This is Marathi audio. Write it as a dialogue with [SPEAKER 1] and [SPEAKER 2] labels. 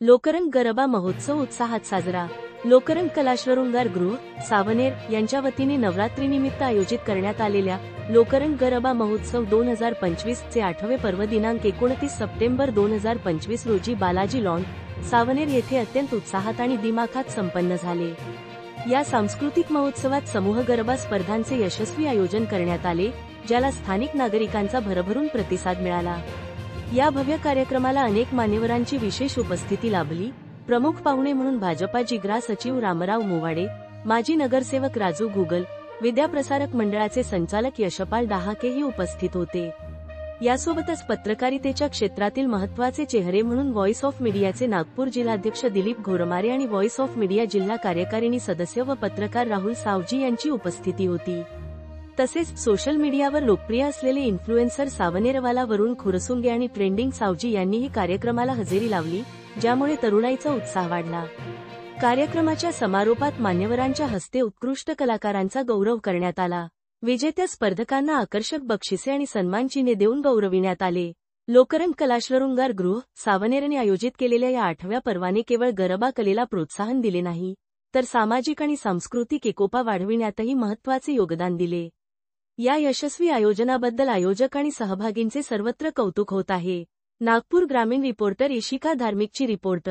[SPEAKER 1] लोकरंग गरबा महोत्सव उत्साहात साजरा। लोकरंग कलाश्वरुंगार गृह, सावनेर यांच्या वतीने नवरात्रीनिमित्त आयोजित करण्यात आलेल्या लोकरंग गरबा महोत्सव 2025 चे 8वे पर्व दिनांक 29 सप्टेंबर 2025 रोजी बालाजी लॉन, सावनेर येथे अत्यंत उत्साहात आणि दिमाखात संपन्न झाले। या सांस्कृतिक महोत्सवात समूह गरबा स्पर्धांचे यशस्वी आयोजन करण्यात आले, ज्याला स्थानिक नागरिकांचा भरभरून प्रतिसाद मिळाला। या भव्य कार्यक्रमाला अनेक मान्यवरांची विशेष उपस्थिती लाभली। प्रमुख पाहुणे म्हणून भाजपा जिल्हा सचिव रामराव मोवाडे, माजी नगरसेवक राजू गुगल, विद्याप्रसारक मंडळाचे संचालक यशपाल डहाकेही उपस्थित होते। यासोबतच पत्रकारितेच्या क्षेत्रातील महत्त्वाचे चेहरे म्हणून व्हॉइस ऑफ मीडियाचे नागपूर जिल्हाध्यक्ष दिलीप घोरमारे आणि व्हॉइस ऑफ मीडिया जिल्हा कार्यकारिणी सदस्य व पत्रकार राहुल सावजी यांची उपस्थिती होती। तसेच सोशल मीडियावर लोकप्रिय असलेले इन्फ्लुएन्सर सावनेरवाला वरुण खुरसुंगे आणि ट्रेंडिंग सावजी यांनीही कार्यक्रमाला हजेरी लावली, ज्यामुळे तरुणाईचा उत्साह वाढला। कार्यक्रमाच्या समारोपात मान्यवरांच्या हस्ते उत्कृष्ट कलाकारांचा गौरव करण्यात आला। विजेत्या स्पर्धकांना आकर्षक बक्षिसे आणि सन्मानचिन्हे देऊन गौरविण्यात आले। लोकरंग कलाश्वरुंगार गृह, सावनेरने आयोजित केलेल्या या 8व्या पर्वाने केवळ गरबा कलेला प्रोत्साहन दिले नाही, तर सामाजिक आणि सांस्कृतिक एकोपा वाढविण्यातही महत्त्वाचे योगदान दिले। या यशस्वी आयोजनाबद्दल आयोजक आणि सहभागींचे सर्वत्र कौतुक होत आहे। नागपूर ग्रामीण रिपोर्टर इशिका धार्मिकची रिपोर्ट।